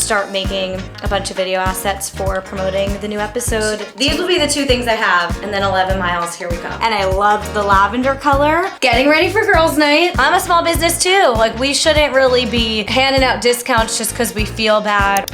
start making a bunch of video assets for promoting the new episode. These will be the two things I have, and then 11 miles, here we come. And I loved the lavender color. Getting ready for girls' night. I'm a small business too. Like, we shouldn't really be handing out discounts just because we feel bad.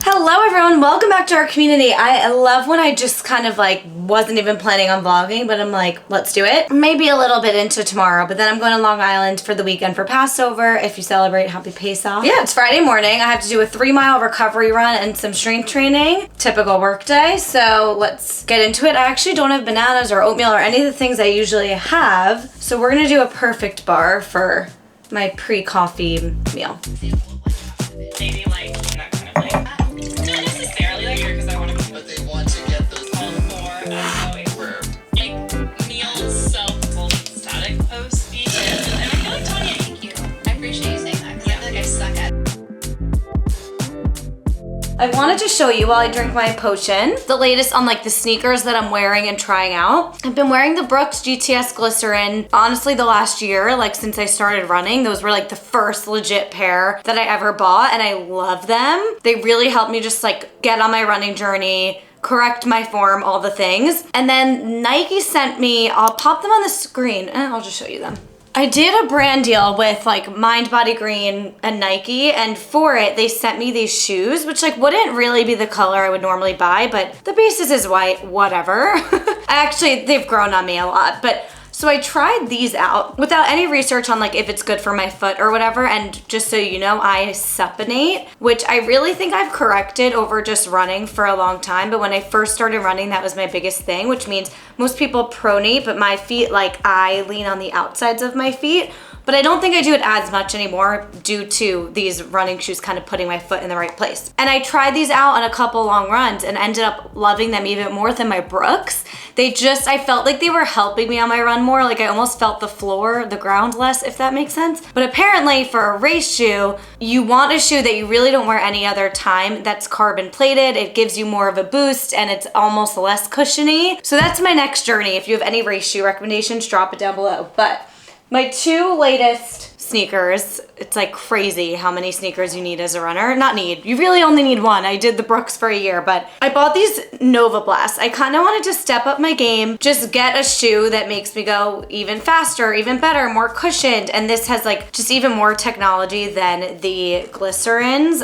Hello everyone, welcome back to our community. I love when I just kind of like wasn't even planning on vlogging, but I'm like, let's do it. Maybe a little bit into tomorrow, but then I'm going to Long Island for the weekend for Passover. If you celebrate, happy Pesach. Yeah, it's Friday morning. I have to do a 3-mile recovery run and some strength training. Typical work day, so let's get into it. I actually don't have bananas or oatmeal or any of the things I usually have, so we're gonna do a perfect bar for my pre-coffee meal. Maybe like that kind of like, not necessarily like here because I want to, but they want to get those called for like meals self-static posts. And I feel like Tanya, thank you. I appreciate you saying that because I feel like I suck at. I wanted to show you while I drink my potion, the latest on like the sneakers that I'm wearing and trying out. I've been wearing the Brooks GTS Glycerin, honestly the last year, like since I started running. Those were like the first legit pair that I ever bought and I love them. They really helped me just like get on my running journey, correct my form, all the things. And then Nike sent me, I'll pop them on the screen and I'll just show you them. I did a brand deal with like Mind Body Green and Nike, and for it they sent me these shoes, which like wouldn't really be the color I would normally buy, but the basis is white, whatever. Actually, they've grown on me a lot, but so I tried these out without any research on like if it's good for my foot or whatever, and just so you know, I supinate, which I really think I've corrected over just running for a long time, but when I first started running, that was my biggest thing, which means most people pronate, but my feet, like I lean on the outsides of my feet. But I don't think I do it as much anymore due to these running shoes kind of putting my foot in the right place. And I tried these out on a couple long runs and ended up loving them even more than my Brooks. I felt like they were helping me on my run more. Like I almost felt the ground less, if that makes sense. But apparently for a race shoe, you want a shoe that you really don't wear any other time that's carbon plated. It gives you more of a boost and it's almost less cushiony. So that's my next journey. If you have any race shoe recommendations, drop it down below. But my two latest sneakers, it's like crazy how many sneakers you need as a runner. Not need, you really only need one. I did the Brooks for a year, but I bought these Nova Blasts. I kind of wanted to step up my game, just get a shoe that makes me go even faster, even better, more cushioned. And this has like just even more technology than the Glycerins,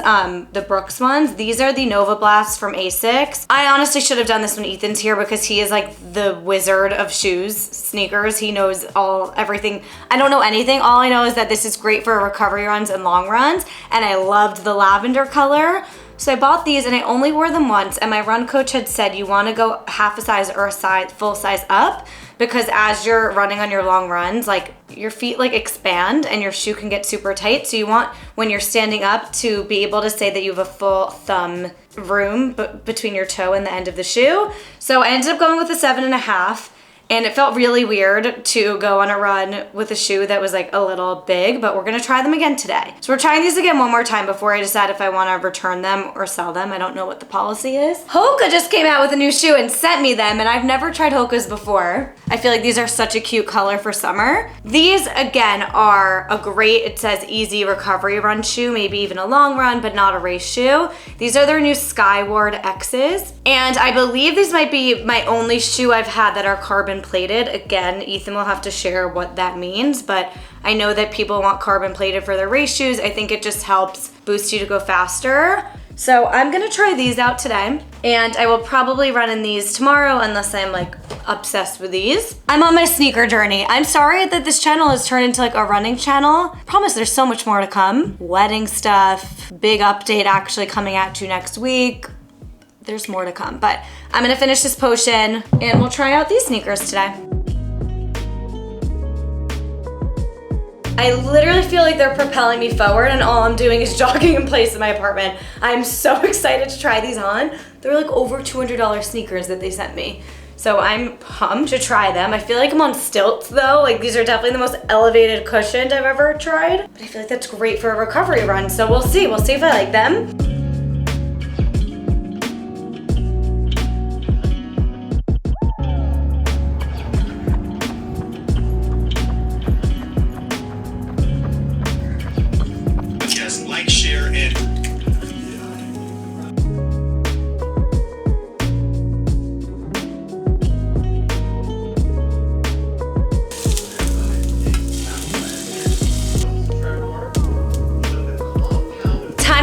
the Brooks ones. These are the Nova Blasts from Asics. I honestly should have done this when Ethan's here because he is like the wizard of shoes, sneakers. He knows everything. I don't know anything. All I know is that this is great for recovery runs and long runs, and I loved the lavender color. So I bought these and I only wore them once, and my run coach had said you want to go half a size or a size, full size up, because as you're running on your long runs, like your feet like expand and your shoe can get super tight. So you want, when you're standing up, to be able to say that you have a full thumb room between your toe and the end of the shoe. So I ended up going with a 7.5. And it felt really weird to go on a run with a shoe that was like a little big, but we're gonna try them again today. So we're trying these again one more time before I decide if I wanna return them or sell them. I don't know what the policy is. Hoka just came out with a new shoe and sent me them, and I've never tried Hokas before. I feel like these are such a cute color for summer. These, again, are a great, it says easy recovery run shoe, maybe even a long run, but not a race shoe. These are their new Skyward X's. And I believe these might be my only shoe I've had that are carbon plated. Again, Ethan will have to share what that means, but I know that people want carbon plated for their race shoes. I think it just helps boost you to go faster. So I'm gonna try these out today, and I will probably run in these tomorrow unless I'm like obsessed with these. I'm on my sneaker journey. I'm sorry that this channel has turned into like a running channel. I promise there's so much more to come. Wedding stuff, big update actually coming at you next week. There's more to come, but I'm gonna finish this potion and we'll try out these sneakers today. I literally feel like they're propelling me forward and all I'm doing is jogging in place in my apartment. I'm so excited to try these on. They're like over $200 sneakers that they sent me. So I'm pumped to try them. I feel like I'm on stilts though. Like these are definitely the most elevated cushioned I've ever tried. But I feel like that's great for a recovery run. So we'll see if I like them.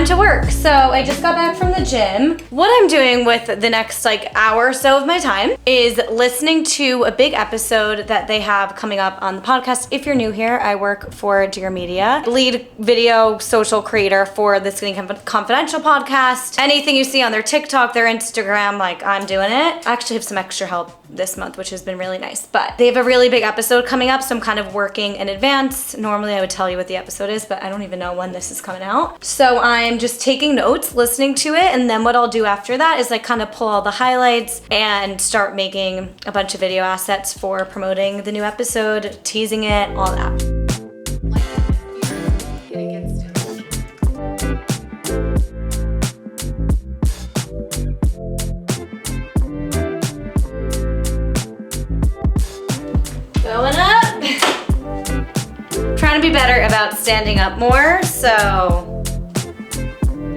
time to work. So I just got back from the gym. What I'm doing with the next like hour or so of my time is listening to a big episode that they have coming up on the podcast. If you're new here, I work for Dear Media, lead video social creator for the Skinny Confidential podcast. Anything you see on their TikTok, their Instagram, like I'm doing it. I actually have some extra help this month, which has been really nice, but they have a really big episode coming up, so I'm kind of working in advance. Normally I would tell you what the episode is, but I don't even know when this is coming out. So I'm just taking notes, listening to it, and then what I'll do after that is like kind of pull all the highlights and start making a bunch of video assets for promoting the new episode, teasing it, all that. Going up. Trying to be better about standing up more, so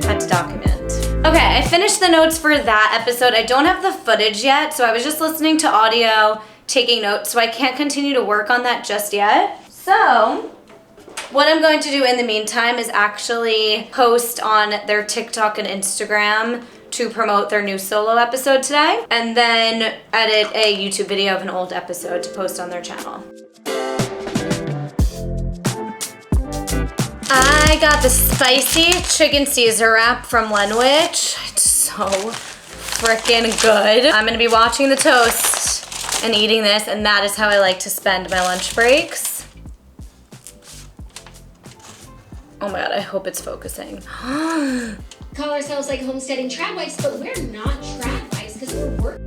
had to document. Okay, I finished the notes for that episode. I don't have the footage yet, so I was just listening to audio, taking notes, so I can't continue to work on that just yet. So what I'm going to do in the meantime is actually post on their TikTok and Instagram to promote their new solo episode today, and then edit a YouTube video of an old episode to post on their channel. I got the spicy chicken Caesar wrap from Lenwich. It's so freaking good. I'm gonna be watching the toast and eating this, and that is how I like to spend my lunch breaks. Oh my God, I hope it's focusing. Call ourselves like homesteading trad wives, but we're not trad wives because we're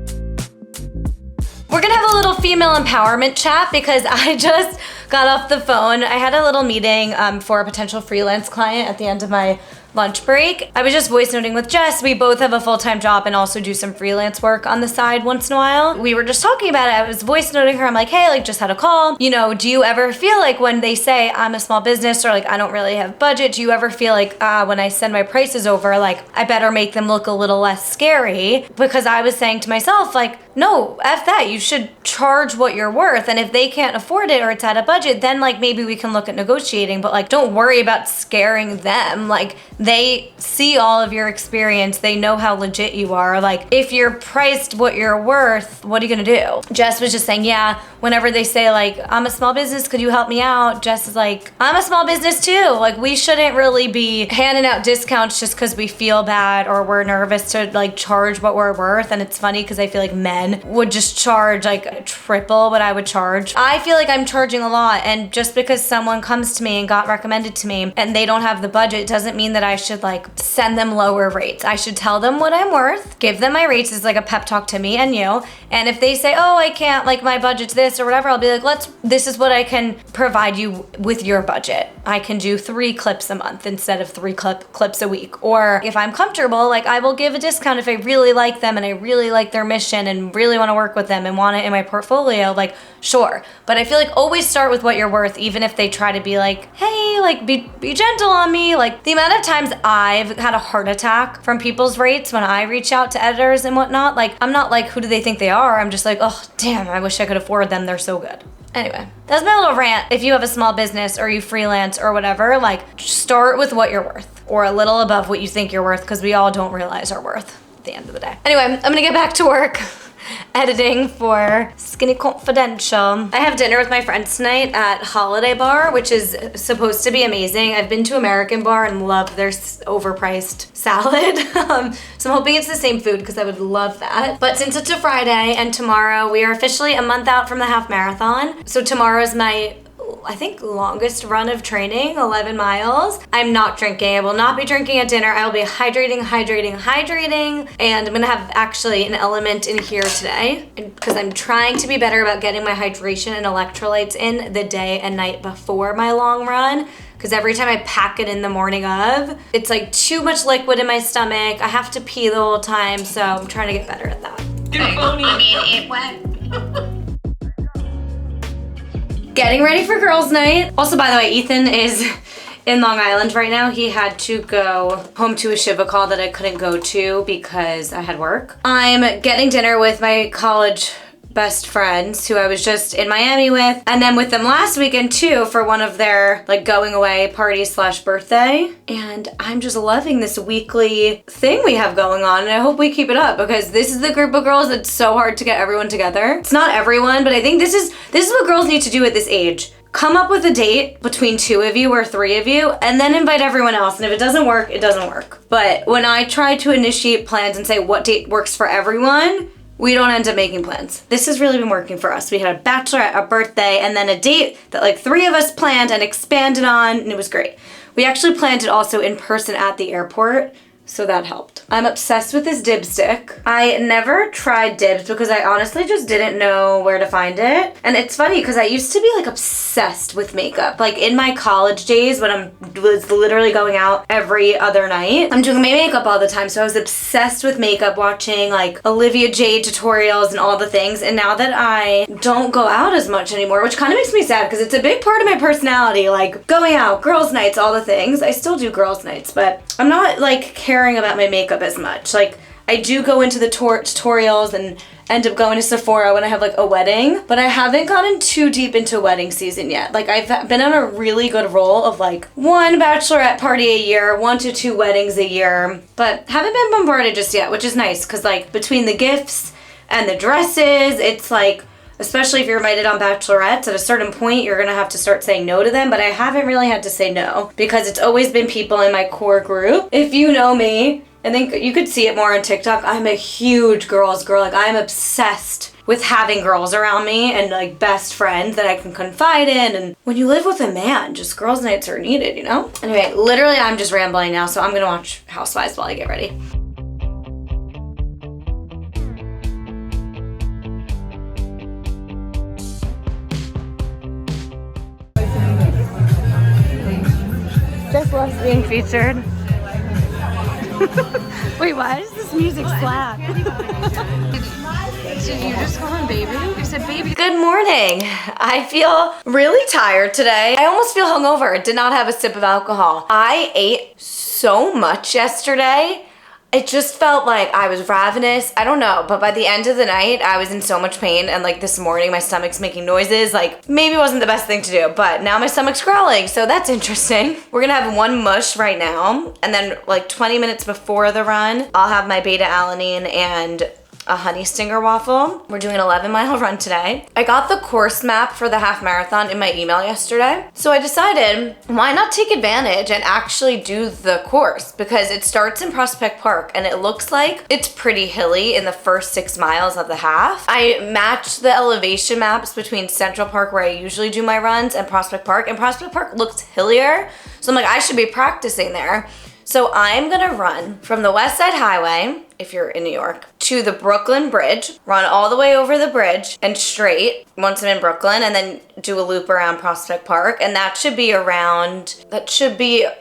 We're gonna have a little female empowerment chat because I just got off the phone. I had a little meeting for a potential freelance client at the end of my lunch break. I was just voice noting with Jess. We both have a full-time job and also do some freelance work on the side once in a while. We were just talking about it. I was voice noting her. I'm like, hey, like just had a call. You know, do you ever feel like when they say I'm a small business or like I don't really have budget, do you ever feel like when I send my prices over, like I better make them look a little less scary? Because I was saying to myself, like, no, F that, you should charge what you're worth. And if they can't afford it or it's out of budget, then like maybe we can look at negotiating, but like don't worry about scaring them. Like they see all of your experience. They know how legit you are. Like if you're priced what you're worth, what are you gonna do? Jess was just saying, yeah, whenever they say like, I'm a small business, could you help me out? Jess is like, I'm a small business too. Like we shouldn't really be handing out discounts just because we feel bad or we're nervous to like charge what we're worth. And it's funny because I feel like men would just charge like triple what I would charge. I feel like I'm charging a lot, and just because someone comes to me and got recommended to me and they don't have the budget doesn't mean that I should like send them lower rates. I should tell them what I'm worth, give them my rates as like a pep talk to me and you. And if they say, oh, I can't, like my budget's this or whatever, I'll be like, this is what I can provide you with your budget. I can do 3 clips a month instead of 3 clips a week. Or if I'm comfortable, like I will give a discount if I really like them and I really like their mission and really want to work with them and want it in my portfolio, like sure. But I feel like always start with what you're worth, even if they try to be like, hey, like be gentle on me. Like the amount of times I've had a heart attack from people's rates when I reach out to editors and whatnot, like I'm not like, who do they think they are? I'm just like, oh damn, I wish I could afford them, they're so good. Anyway, that's my little rant. If you have a small business or you freelance or whatever, like start with what you're worth or a little above what you think you're worth, because we all don't realize our worth at the end of the day. Anyway, I'm gonna get back to work. Editing for Skinny Confidential. I have dinner with my friends tonight at Holiday Bar, which is supposed to be amazing. I've been to American Bar and love their overpriced salad. So I'm hoping it's the same food because I would love that. But since it's a Friday and tomorrow we are officially a month out from the half marathon, so tomorrow's my I think longest run of training, 11 miles. I'm not drinking. I will not be drinking at dinner. I will be hydrating, and I'm gonna have actually an element in here today because I'm trying to be better about getting my hydration and electrolytes in the day and night before my long run. Because every time I pack it in the morning of, it's like too much liquid in my stomach. I have to pee the whole time, so I'm trying to get better at that. It went. Getting ready for girls' night. Also, by the way, Ethan is in Long Island right now. He had to go home to a Shiva call that I couldn't go to because I had work. I'm getting dinner with my college best friends who I was just in Miami with, and then with them last weekend too for one of their like going away parties / birthday. And I'm just loving this weekly thing we have going on, and I hope we keep it up because this is the group of girls that's so hard to get everyone together. It's not everyone, but I think this is what girls need to do at this age. Come up with a date between 2 of you or 3 of you, and then invite everyone else. And if it doesn't work, it doesn't work. But when I try to initiate plans and say what date works for everyone, we don't end up making plans. This has really been working for us. We had a bachelorette, a birthday, and then a date that like 3 of us planned and expanded on, and it was great. We actually planned it also in person at the airport, so that helped. I'm obsessed with this dib stick. I never tried dibs because I honestly just didn't know where to find it. And it's funny because I used to be like obsessed with makeup. Like in my college days when I was literally going out every other night, I'm doing my makeup all the time. So I was obsessed with makeup, watching like Olivia Jade tutorials and all the things. And now that I don't go out as much anymore, which kind of makes me sad because it's a big part of my personality, like going out, girls' nights, all the things. I still do girls' nights, but I'm not like caring about my makeup as much. Like I do go into the tutorials and end up going to Sephora when I have like a wedding, but I haven't gotten too deep into wedding season yet. Like I've been on a really good roll of like 1 bachelorette party a year, 1 to 2 weddings a year, but haven't been bombarded just yet, which is nice because like between the gifts and the dresses, it's like, especially if you're invited on bachelorettes, at a certain point, you're gonna have to start saying no to them, but I haven't really had to say no because it's always been people in my core group. If you know me, I think you could see it more on TikTok, I'm a huge girls girl. Like I'm obsessed with having girls around me and like best friends that I can confide in. And when you live with a man, just girls' nights are needed, you know? Anyway, literally I'm just rambling now, so I'm gonna watch Housewives while I get ready. Just loves being featured. Wait, why does this music slap? Did you just call him baby? You said baby. Good morning. I feel really tired today. I almost feel hungover. Did not have a sip of alcohol. I ate so much yesterday. It just felt like I was ravenous. I don't know, but by the end of the night, I was in so much pain, and like this morning, my stomach's making noises. Like maybe it wasn't the best thing to do, but now my stomach's growling, so that's interesting. We're gonna have 1 mush right now, and then like 20 minutes before the run, I'll have my beta-alanine and a honey stinger waffle. We're doing an 11-mile run today. I got the course map for the half marathon in my email yesterday. So I decided, why not take advantage and actually do the course? Because it starts in Prospect Park and it looks like it's pretty hilly in the first 6 miles of the half. I matched the elevation maps between Central Park, where I usually do my runs, and Prospect Park. And Prospect Park looks hillier. So I'm like, I should be practicing there. So I'm gonna run from the West Side Highway, if you're in New York, to the Brooklyn Bridge, run all the way over the bridge and straight once I'm in Brooklyn, and then do a loop around Prospect Park. And that should be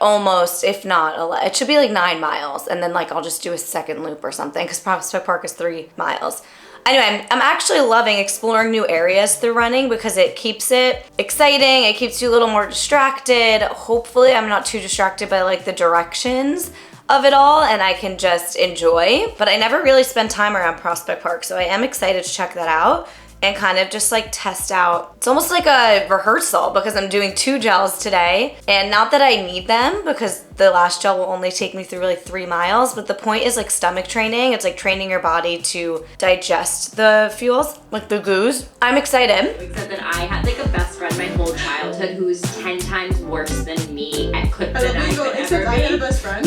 almost, if not, it should be like 9 miles. And then like I'll just do a second loop or something because Prospect Park is 3 miles. Anyway, I'm actually loving exploring new areas through running because it keeps it exciting. It keeps you a little more distracted. Hopefully I'm not too distracted by like the directions of it all and I can just enjoy. But I never really spend time around Prospect Park, so I am excited to check that out and kind of just like test out. It's almost like a rehearsal because I'm doing 2 gels today, and not that I need them because the last gel will only take me through like 3 miles, but the point is like stomach training. It's like training your body to digest the fuels, like the goos. I'm excited. Except that I had like a best friend my whole childhood who was 10 times worse than me at could than I could ever except be. I had a best friend.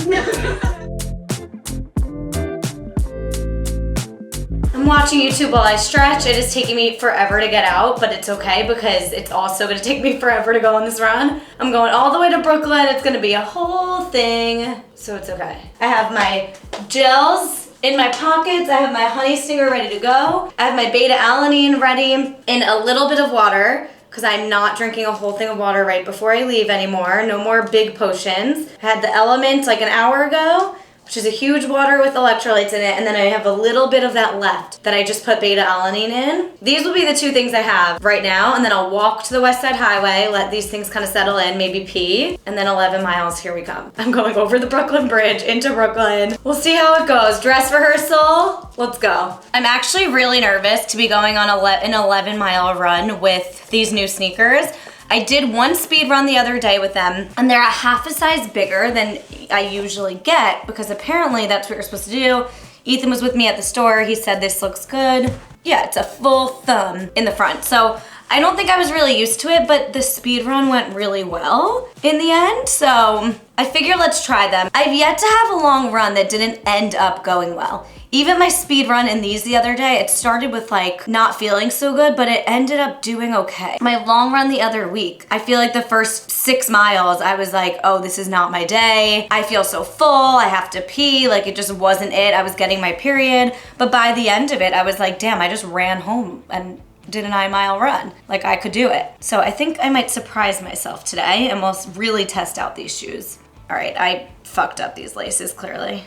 I'm watching YouTube while I stretch. It is taking me forever to get out, but it's okay because it's also gonna take me forever to go on this run. I'm going all the way to Brooklyn. It's gonna be a whole thing, so it's okay. I have my gels in my pockets. I have my honey stinger ready to go. I have my beta-alanine ready in a little bit of water because I'm not drinking a whole thing of water right before I leave anymore. No more big potions. I had the Element like an hour ago, which is a huge water with electrolytes in it, and then I have a little bit of that left that I just put beta-alanine in. These will be the 2 things I have right now, and then I'll walk to the West Side Highway, let these things kind of settle in, maybe pee, and then 11 miles, here we come. I'm going over the Brooklyn Bridge into Brooklyn. We'll see how it goes. Dress rehearsal, let's go. I'm actually really nervous to be going on an 11-mile run with these new sneakers. I did one speed run the other day with them, and they're a half a size bigger than I usually get because apparently that's what you're supposed to do. Ethan was with me at the store. He said this looks good. Yeah, it's a full thumb in the front. So I don't think I was really used to it, but the speed run went really well in the end. So I figure let's try them. I've yet to have a long run that didn't end up going well. Even my speed run in these the other day, it started with like not feeling so good, but it ended up doing okay. My long run the other week, I feel like the first 6 miles, I was like, oh, this is not my day. I feel so full, I have to pee, like it just wasn't it. I was getting my period, but by the end of it, I was like, damn, I just ran home and did a 9-mile run. Like I could do it. So I think I might surprise myself today and we'll really test out these shoes. All right, I fucked up these laces clearly.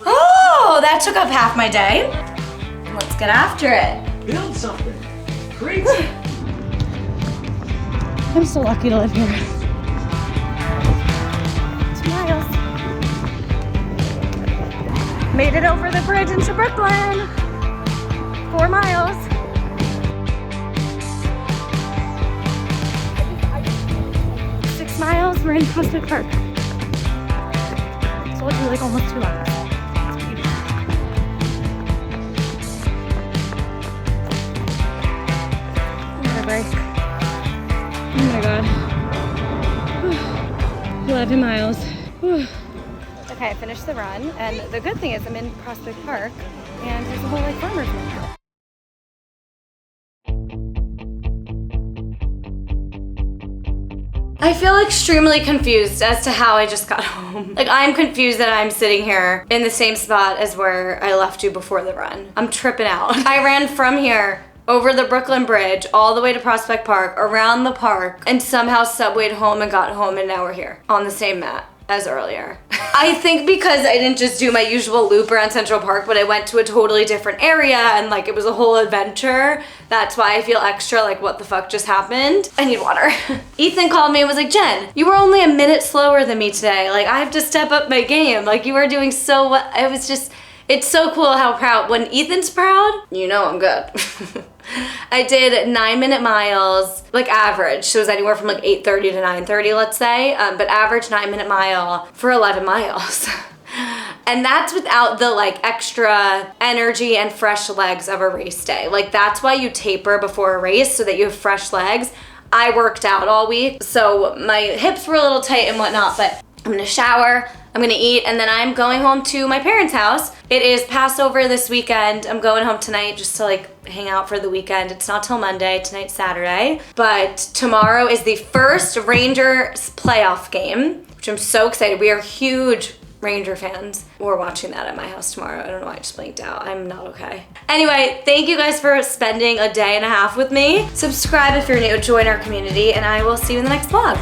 Oh, that took up half my day. Let's get after it. Build something. Create. I'm so lucky to live here. 2 miles. Made it over the bridge into Brooklyn. 4 miles. Miles, we're in Prospect Park. So it's like almost 2 miles. Break. Oh my god. 11 miles. Okay, I finished the run, and the good thing is I'm in Prospect Park, and there's a whole like farmer's market. I feel extremely confused as to how I just got home. Like I'm confused that I'm sitting here in the same spot as where I left you before the run. I'm tripping out. I ran from here over the Brooklyn Bridge, all the way to Prospect Park, around the park, and somehow subwayed home and got home, and now we're here on the same mat as earlier. I think because I didn't just do my usual loop around Central Park, but I went to a totally different area and like it was a whole adventure. That's why I feel extra like what the fuck just happened. I need water. Ethan called me and was like, Jen, you were only a minute slower than me today. Like I have to step up my game. Like you were doing so well. It was just, it's so cool how proud, when Ethan's proud, you know I'm good. I did 9-minute miles, like average. So it was anywhere from like 8:30 to 9:30, let's say, but average 9-minute mile for 11 miles. And that's without the like extra energy and fresh legs of a race day. Like that's why you taper before a race so that you have fresh legs. I worked out all week, so my hips were a little tight and whatnot, but I'm gonna shower, I'm gonna eat, and then I'm going home to my parents' house. It is Passover this weekend. I'm going home tonight just to like hang out for the weekend. It's not till Monday, tonight's Saturday. But tomorrow is the first Rangers playoff game, which I'm so excited. We are huge Ranger fans. We're watching that at my house tomorrow. I don't know why I just blinked out. I'm not okay. Anyway, thank you guys for spending a day and a half with me. Subscribe if you're new, join our community, and I will see you in the next vlog.